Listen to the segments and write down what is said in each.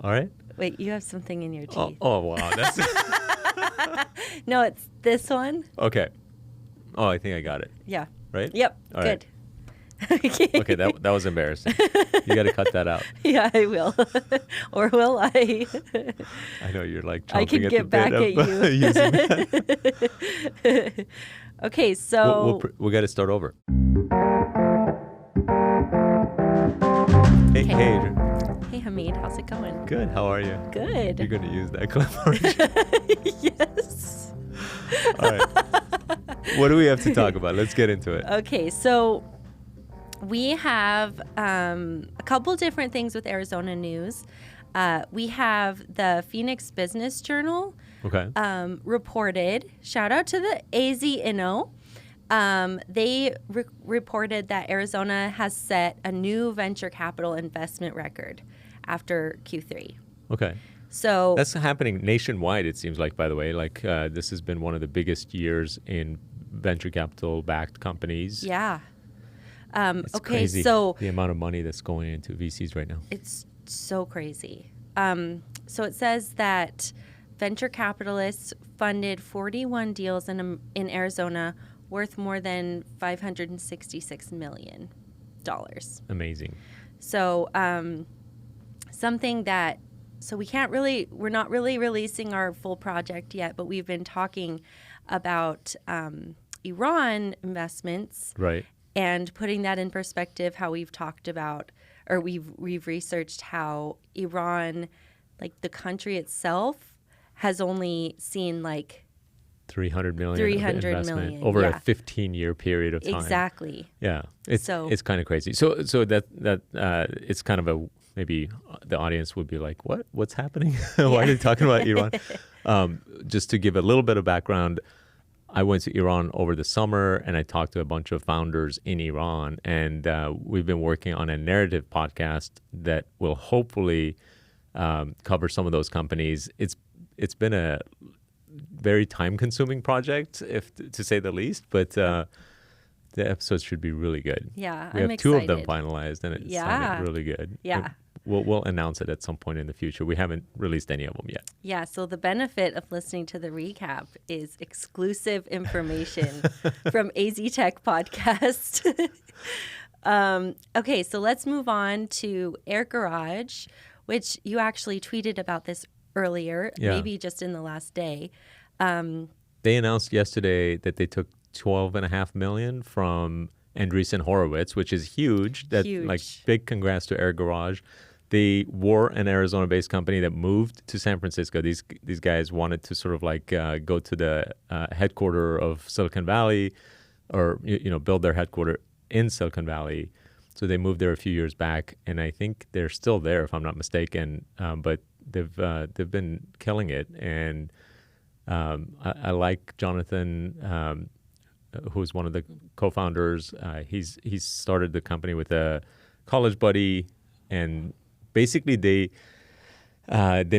All right. Wait, you have something in your teeth. Oh wow. That's No, it's this one. okay. Oh, I think I got it. Yeah. Right? Yep. All Good. Okay, that was embarrassing. You got to cut that out. Yeah, I will. Or will I? I know you're like I chomping can at get the back bit at of using that. you. Okay, so We got to start over. Hey, Okay. hey, Adrian. hey Hamid, how's it going? Good. How are you? Good. You're going to use that clip, aren't you? Yes. All right. What do we have to talk about? Let's get into it. Okay, so we have a couple different things with Arizona news. We have the Phoenix Business Journal Okay. reported, shout out to the AZNO. They reported that Arizona has set a new venture capital investment record after Q3. Okay. So That's happening nationwide, it seems like, by the way. Like, this has been one of the biggest years in venture capital-backed companies. yeah. It's Okay, crazy, so the amount of money that's going into VCs right now. it's so crazy. So it says that venture capitalists funded 41 deals in Arizona worth more than $566 million. Amazing. So something that, so we're not really releasing our full project yet, but we've been talking about Iran investments. Right. And putting that in perspective, how we've talked about, or we've researched how Iran, like the country itself, has only seen like 300 million 300 investment million, over yeah. a 15-year period of time. Exactly. Yeah, it's kind of crazy. So that it's kind of a, maybe the audience would be like, what's happening? Why are they talking about Iran? Just to give a little bit of background, I went to Iran over the summer and I talked to a bunch of founders in Iran, and we've been working on a narrative podcast that will hopefully cover some of those companies. It's been a very time-consuming project, to say the least, but the episodes should be really good. Yeah, we I'm have two of them excited. finalized, and it's Yeah. sounding really good. Yeah. We'll announce it at some point in the future. We haven't released any of them yet. Yeah, so the benefit of listening to the recap is exclusive information from AZ Tech Podcast. Okay, so let's move on to AirGarage, which you actually tweeted about this earlier, Yeah. maybe just in the last day. They announced yesterday that they took $12.5 million from Andreesen Horowitz, which is huge. Huge. Like, big congrats to AirGarage. They were an Arizona-based company that moved to San Francisco. These guys wanted to sort of like go to the headquarter of Silicon Valley, or build their headquarter in Silicon Valley. So they moved there a few years back, and I think they're still there, if I'm not mistaken. But they've been killing it, and I like Jonathan, who's one of the co-founders. He's started the company with a college buddy, and basically they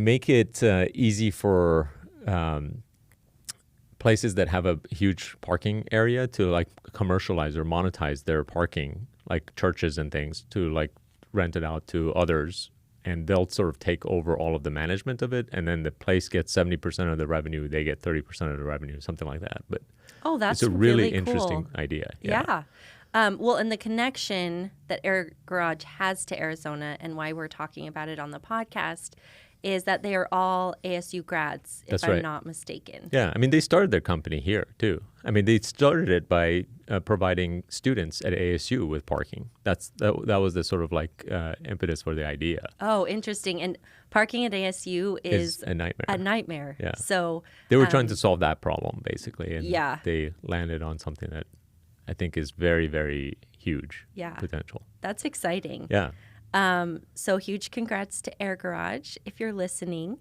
make it easy for places that have a huge parking area to like commercialize or monetize their parking, like churches and things, to like rent it out to others, and they'll sort of take over all of the management of it, and then the place gets 70% of the revenue, they get 30% of the revenue, something like that. But Oh, that's it's a really cool. interesting idea. Yeah. Well, and the connection that AirGarage has to Arizona, and why we're talking about it on the podcast, is that they are all ASU grads, if That's I'm right. not mistaken. Yeah, I mean, they started their company here, too. I mean, they started it by providing students at ASU with parking. That was the sort of like impetus for the idea. Oh, interesting. And parking at ASU is a nightmare. A nightmare. Yeah. So They were trying to solve that problem, basically, and Yeah. they landed on something that I think is very, very huge Yeah. potential. that's exciting. Yeah. So huge congrats to AirGarage if you're listening.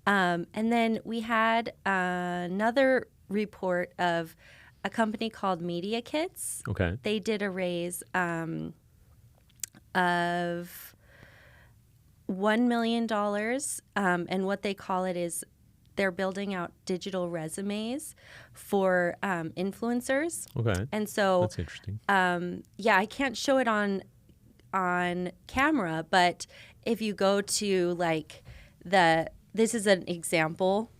And then we had another report of a company called MediaKits. Okay. They did a raise of $1 million. And what they call it is they're building out digital resumes for influencers. Okay. And so, That's interesting. I can't show it on camera, but if you go to like this is an example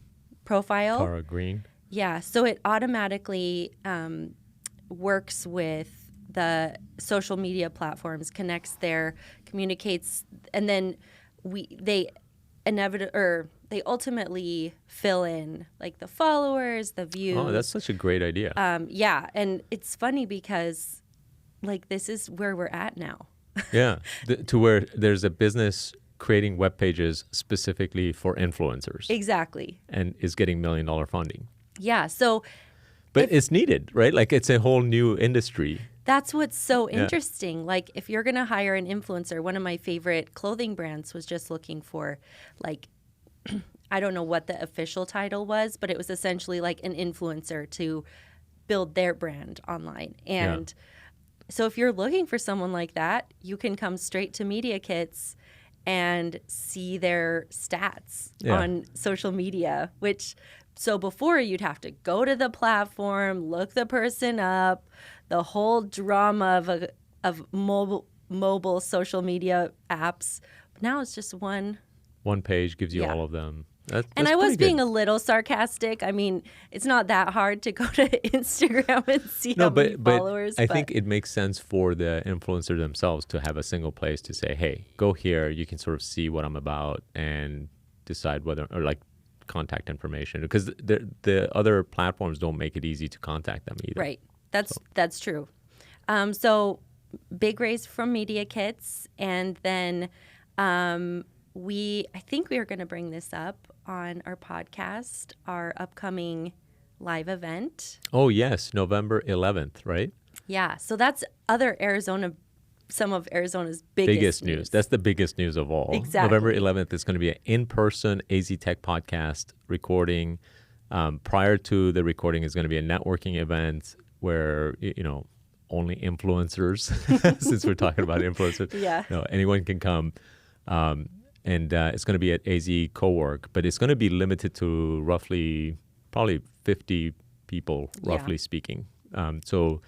profile. Tara Green. Yeah, so it automatically works with the social media platforms, connects there, communicates, and then they ultimately fill in like the followers, the views. Oh, that's such a great idea. Yeah, and it's funny because like this is where we're at now. Yeah, to where there's a business creating web pages specifically for influencers. Exactly. And is getting $1 million funding. Yeah, so but it's needed, right? Like it's a whole new industry. That's what's so interesting. Like if you're going to hire an influencer, one of my favorite clothing brands was just looking for like, I don't know what the official title was, but it was essentially like an influencer to build their brand online. And so if you're looking for someone like that, you can come straight to MediaKits and see their stats on social media, so before you'd have to go to the platform, look the person up, the whole drama of mobile social media apps. But now it's just one page gives you all of them. That's and I was being a little sarcastic. I mean, it's not that hard to go to Instagram and see how many followers. I think it makes sense for the influencer themselves to have a single place to say, hey, go here. You can sort of see what I'm about and decide whether, or like contact information. Because the other platforms don't make it easy to contact them either. Right. That's true. So big raise from MediaKits. And then I think we are going to bring this up on our podcast, our upcoming live event. Oh, yes. November 11th, right? Yeah. So that's some of Arizona's biggest news. That's the biggest news of all. Exactly. November 11th is going to be an in-person AZ Tech podcast recording. Prior to the recording is going to be a networking event where, only influencers, since we're talking about influencers. Yeah. Anyone can come. And it's going to be at AZ Cowork, but it's going to be limited to probably 50 people, roughly speaking. So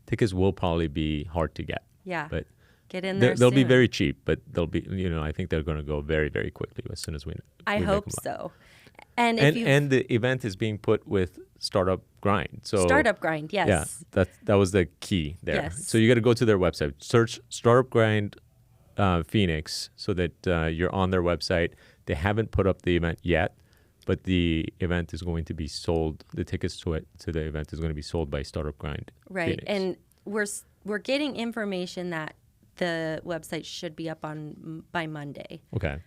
tickets will probably be hard to get. Yeah, but get in there they'll soon. be very cheap, but they'll be, I think they're going to go very, very quickly as soon as we I make hope them so. And the event is being put with Startup Grind. So Startup Grind, yes. Yeah, that was the key there. Yes. So you got to go to their website, search Startup Grind Phoenix, so that you're on their website. They haven't put up the event yet, but the event is going to be sold. The tickets to the event is going to be sold by Startup Grind. Right, Phoenix. and we're getting information that the website should be up by Monday. Okay.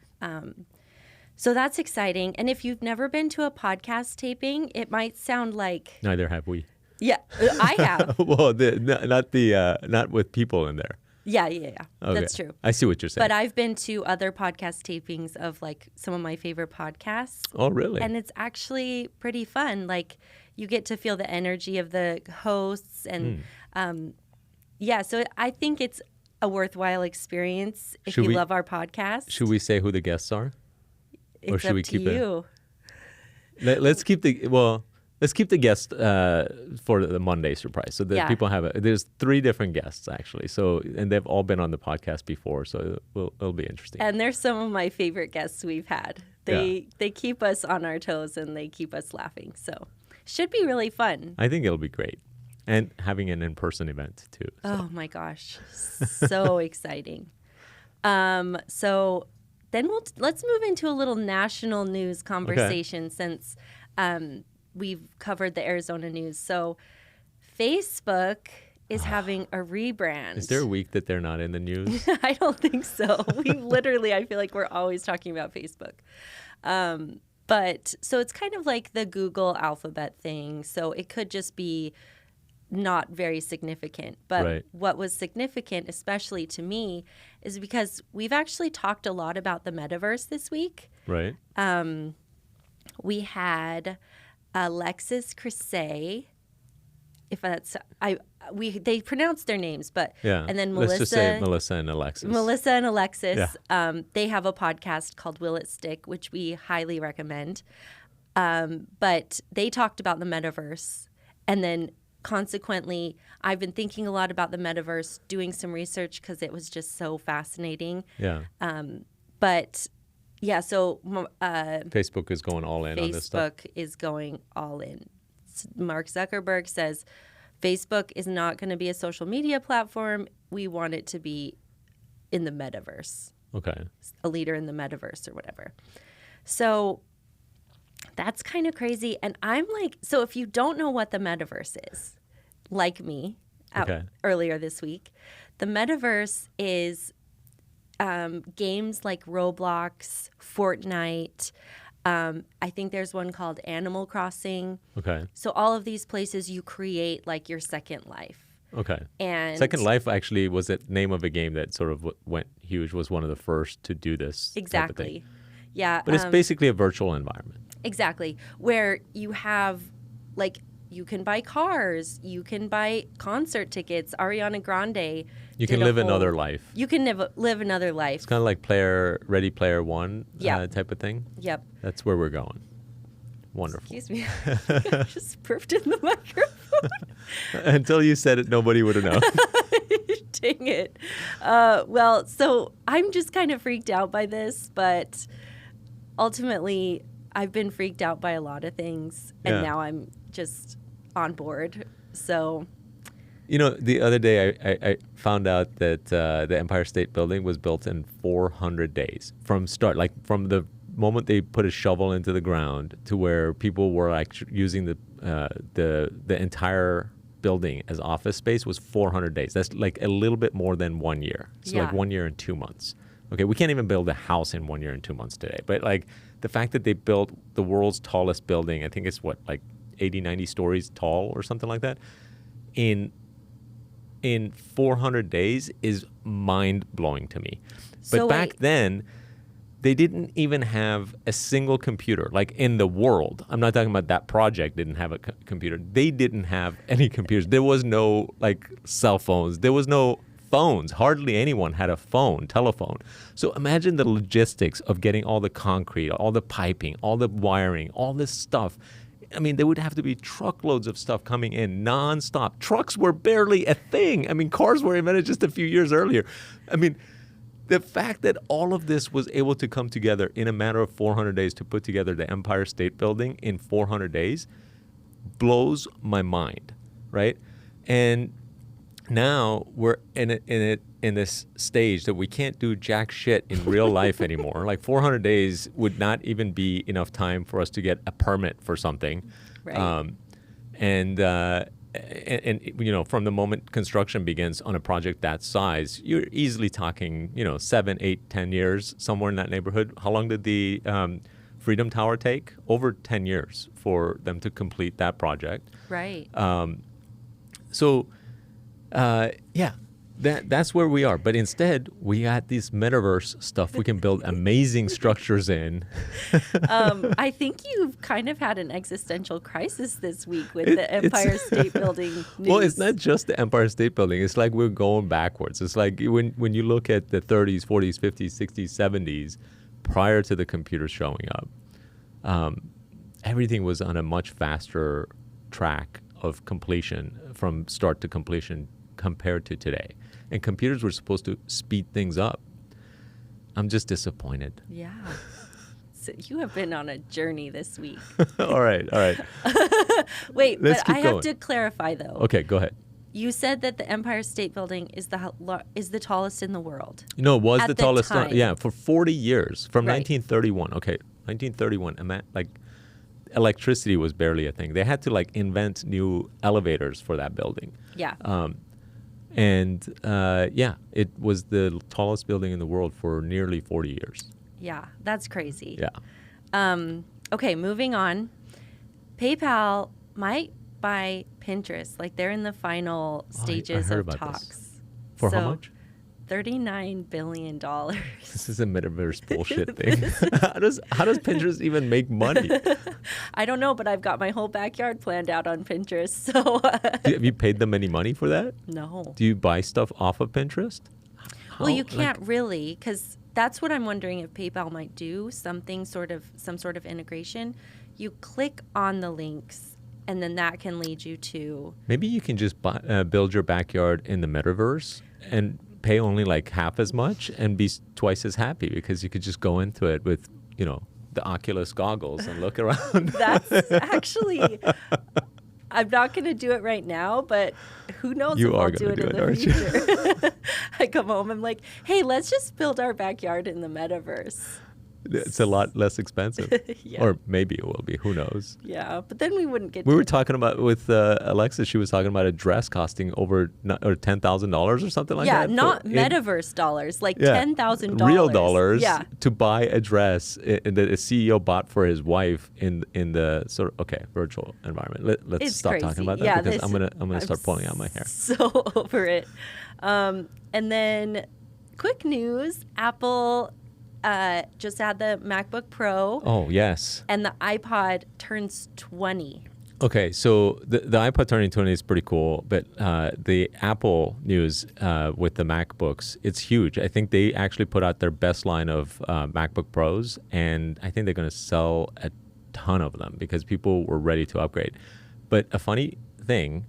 So that's exciting. And if you've never been to a podcast taping, it might sound like Neither have we. Yeah, I have. Well, not with people in there. Yeah. Okay. That's true. I see what you're saying. But I've been to other podcast tapings of like some of my favorite podcasts. Oh, really? And it's actually pretty fun. Like you get to feel the energy of the hosts and so I think it's a worthwhile experience if you love our podcast. Should we say who the guests are? It's or should we keep you. Let's keep the guest for the Monday surprise. So that people there's 3 different guests actually. So and they've all been on the podcast before. So it'll be interesting. And they're some of my favorite guests we've had. They keep us on our toes and they keep us laughing. So should be really fun. I think it'll be great, and having an in-person event too. So. Oh my gosh, so exciting. So then let's move into a little national news conversation since. We've covered the Arizona news. So Facebook is having a rebrand. Is there a week that they're not in the news? I don't think so. I feel like we're always talking about Facebook. But so it's kind of like the Google Alphabet thing. So it could just be not very significant. But what was significant, especially to me, is because we've actually talked a lot about the metaverse this week. Right. We had Alexis Crissay, if that's they pronounced their names, but and then Melissa. Let's just say Melissa and Alexis. Melissa and Alexis. Yeah. They have a podcast called Will It Stick, which we highly recommend. But they talked about the metaverse, and then consequently, I've been thinking a lot about the metaverse, doing some research because it was just so fascinating. Yeah. But Yeah, so Facebook is going all in on this stuff. Facebook is going all in. Mark Zuckerberg says Facebook is not going to be a social media platform. We want it to be in the metaverse. Okay. A leader in the metaverse or whatever. So that's kind of crazy. And I'm like, so if you don't know what the metaverse is, like me earlier this week, the metaverse is games like Roblox, Fortnite. I think there's one called Animal Crossing. Okay. So all of these places you create like your second life. Okay. And Second Life actually was the name of a game that sort of went huge, was one of the first to do this. Exactly. Type of thing. Yeah. But it's basically a virtual environment. Exactly. Where you have like you can buy cars, you can buy concert tickets, Ariana Grande. You can live another life. You can live another life. It's kind of like Ready Player One type of thing. Yep. That's where we're going. Wonderful. Excuse me. I just burped in the microphone. Until you said it, nobody would have known. Dang it. Well, so I'm just kind of freaked out by this, but ultimately I've been freaked out by a lot of things, and now I'm just on board. So, you know, the other day I found out that the Empire State Building was built in 400 days from start, like from the moment they put a shovel into the ground to where people were like using the entire building as office space was 400 days. That's like a little bit more than 1 year. So like 1 year and 2 months. Okay, we can't even build a house in 1 year and 2 months today. But like the fact that they built the world's tallest building, I think it's like 80, 90 stories tall or something like that, in 400 days is mind-blowing to me. But back then, they didn't even have a single computer, like in the world. I'm not talking about that project didn't have a computer. They didn't have any computers. There was no like cell phones. There was no phones. Hardly anyone had a telephone. So imagine the logistics of getting all the concrete, all the piping, all the wiring, all this stuff. I mean, there would have to be truckloads of stuff coming in nonstop. Trucks were barely a thing. I mean, cars were invented just a few years earlier. I mean, the fact that all of this was able to come together in a matter of 400 days to put together the Empire State Building in 400 days blows my mind, right? And now we're in this stage that we can't do jack shit in real life anymore. Like 400 days would not even be enough time for us to get a permit for something. Right. And you know, from the moment construction begins on a project that size, you're easily talking, 7, 8, 10 years, somewhere in that neighborhood. How long did the Freedom Tower take? Over 10 years for them to complete that project. Right. That's where we are. But instead, we got this metaverse stuff we can build amazing structures in. I think you've kind of had an existential crisis this week with the Empire State Building news. Well, it's not just the Empire State Building. It's like we're going backwards. It's like when you look at the 30s, 40s, 50s, 60s, 70s, prior to the computers showing up, everything was on a much faster track of completion from start to completion compared to today. And computers were supposed to speed things up. I'm just disappointed. Yeah. So you have been on a journey this week. All right. Wait, Let's but I keep have going. to clarify though. Okay, go ahead. You said that the Empire State Building is the tallest in the world. No, it was At the the tallest. time. For 40 years, from Right. 1931. Okay, 1931. Like electricity was barely a thing. They had to like invent new elevators for that building. Yeah. It was the tallest building in the world for nearly 40 years. Yeah, that's crazy. Yeah. Okay, moving on. PayPal might buy Pinterest. Like they're in the final stages heard of about talks. this. For how much? $39 billion. This is a metaverse bullshit thing. How does Pinterest even make money? I don't know, but I've got my whole backyard planned out on Pinterest. So Have you paid them any money for that? no. Do you buy stuff off of Pinterest? Well, you can't really, because that's what I'm wondering if PayPal might do, some sort of integration. You click on the links, and then that can lead you to... Maybe you can just build your backyard in the metaverse and pay only like half as much and be twice as happy because you could just go into it with, the Oculus goggles and look around. That's actually, I'm not going to do it right now, but who knows if I'll do it in the future. I come home, I'm like, hey, let's just build our backyard in the metaverse. It's a lot less expensive. Yeah. Or maybe it will be. Who knows? Yeah, but then we wouldn't get We were talking about with Alexa, she was talking about a dress costing over or $10,000 or something like that. Yeah, not metaverse dollars, like $10,000. Real dollars yeah. to buy a dress that a CEO bought for his wife in the sort of, virtual environment. Let's stop crazy. talking about that because I'm gonna start pulling out my hair. So over it. And then quick news, Apple just had the MacBook Pro. Oh, yes. And the iPod turns 20. Okay, so the iPod turning 20 is pretty cool, but the Apple news with the MacBooks, it's huge. I think they actually put out their best line of MacBook Pros, and I think they're going to sell a ton of them because people were ready to upgrade. But a funny thing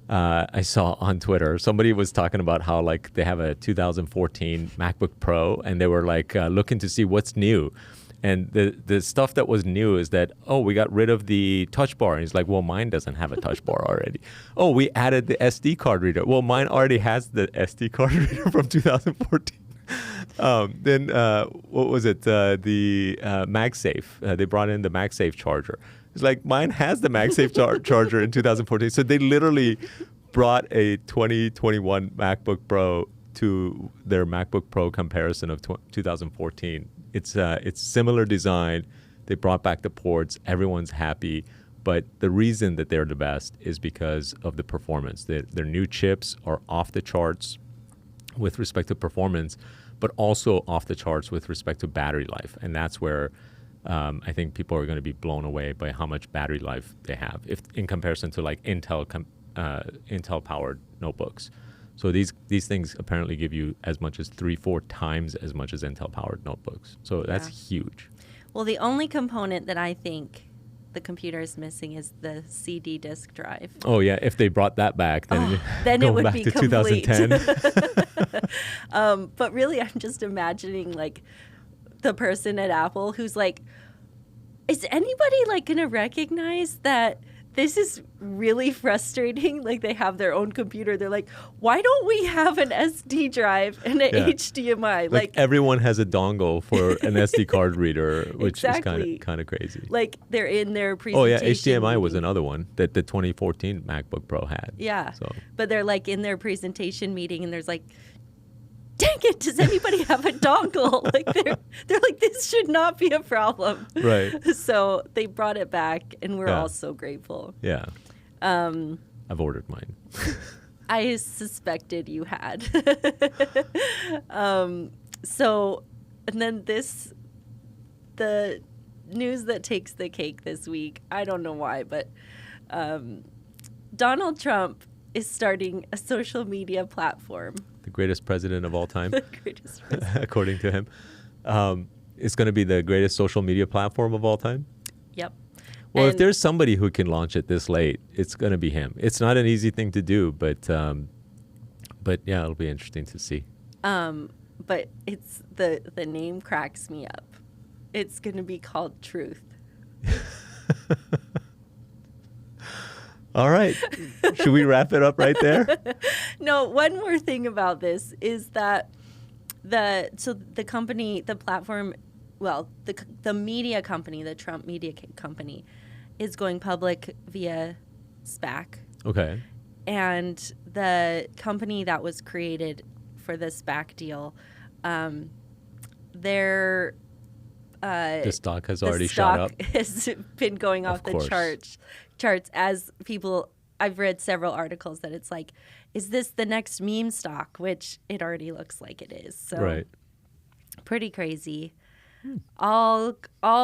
I saw on Twitter, somebody was talking about how like they have a 2014 MacBook Pro and they were like looking to see what's new. And the stuff that was new is that, we got rid of the touch bar. And he's like, well, mine doesn't have a touch bar already. Oh, we added the SD card reader. Well, mine already has the SD card reader from 2014. Then what was it? The MagSafe. They brought in the MagSafe charger. It's like mine has the MagSafe charger in 2014. So they literally brought a 2021 MacBook Pro to their MacBook Pro comparison of 2014. It's similar design. They brought back the ports. Everyone's happy. But the reason that they're the best is because of the performance. Their new chips are off the charts with respect to performance, but also off the charts with respect to battery life. And that's where I think people are going to be blown away by how much battery life they have if in comparison to like Intel-powered notebooks. So these things apparently give you as much as 3-4 times as much as Intel-powered notebooks. So that's huge. Well, the only component that I think the computer is missing is the CD disk drive. Oh, yeah. If they brought that back, then, then it would back be to complete. 2010. But really, I'm just imagining like the person at Apple who's like, is anybody like going to recognize that this is really frustrating? Like they have their own computer. They're like, why don't we have an SD drive and an HDMI? Like everyone has a dongle for an SD card reader, which exactly. is kind of crazy. Like they're in their presentation. Oh yeah, HDMI was another one that the 2014 MacBook Pro had. Yeah, so. But they're like in their presentation meeting and there's like, dang it, does anybody have a dongle? Like they're like, this should not be a problem. Right. So they brought it back and we're all so grateful. Yeah. I've ordered mine. I suspected you had. So, and then the news that takes the cake this week, I don't know why, but Donald Trump is starting a social media platform. The greatest president of all time, The greatest president. according to him. It's going to be the greatest social media platform of all time? Yep. Well, if there's somebody who can launch it this late, it's going to be him. It's not an easy thing to do, but yeah, it'll be interesting to see. But it's the name cracks me up. It's going to be called Truth. All right. Should we wrap it up right there? No, one more thing about this is that the company, the platform, well, the media company, the Trump media company, is going public via SPAC. Okay. And the company that was created for the SPAC deal, their the stock has already shot up. Has been going off the charts as people. I've read several articles that it's like, is this the next meme stock? Which it already looks like it is. So right. Pretty crazy. All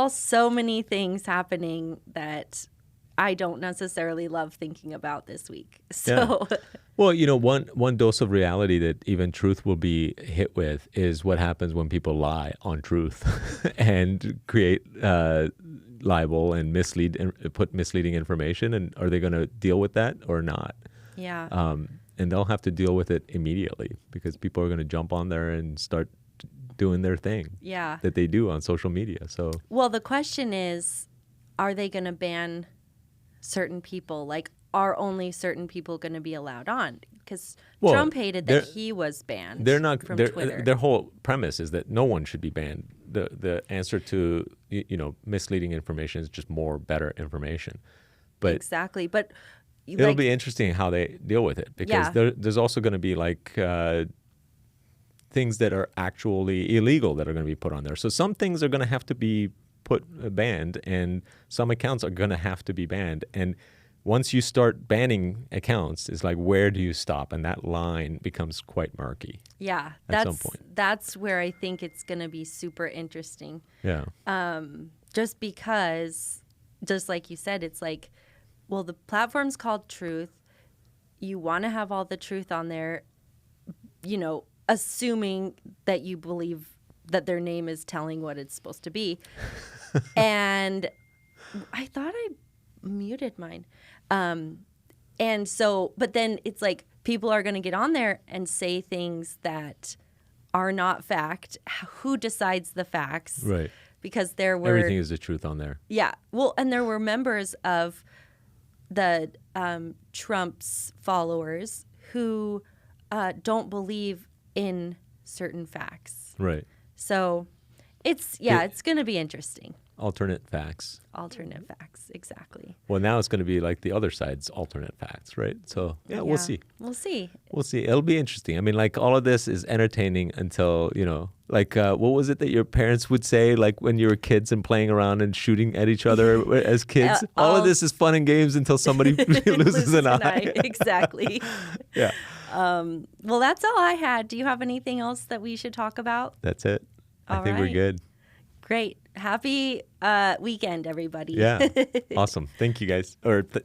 so many things happening that I don't necessarily love thinking about this week. So, well, one dose of reality that even Truth will be hit with is what happens when people lie on Truth and create libel and put misleading information, and are they going to deal with that or not? Yeah. and they'll have to deal with it immediately because people are going to jump on there and start doing their thing that they do on social media. So, well, the question is, are they going to ban certain people? Like, are only certain people going to be allowed on? Because Trump hated that he was banned from Twitter. Their whole premise is that no one should be banned. The answer to misleading information is just more, better information. But exactly. But it'll be interesting how they deal with it, because there's also going to be like things that are actually illegal that are going to be put on there. So some things are going to have to be banned, and some accounts are going to have to be banned. And once you start banning accounts, it's like, where do you stop? And that line becomes quite murky. Yeah, at some point. That's where I think it's going to be super interesting. Yeah. Just because, just like you said, it's like, well, the platform's called Truth. You want to have all the truth on there, assuming that you believe that their name is telling what it's supposed to be. And I thought I muted mine. And so, but then it's like people are going to get on there and say things that are not fact. Who decides the facts? Right. Because there were... Everything is the truth on there. Yeah. Well, and there were members of the Trump's followers who don't believe in certain facts. Right. So it's going to be interesting. Alternate facts. Alternate facts, exactly. Well, now it's going to be like the other side's alternate facts, right? So, we'll see. We'll see. We'll see. It'll be interesting. I mean, like, all of this is entertaining until, like, what was it that your parents would say, like, when you were kids and playing around and shooting at each other as kids? All of this is fun and games until somebody loses an eye. Exactly. Yeah. Well, that's all I had. Do you have anything else that we should talk about? That's it. I think we're good. Great. Happy weekend, everybody. Yeah. Awesome. Thank you, guys.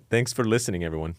Thanks for listening, everyone.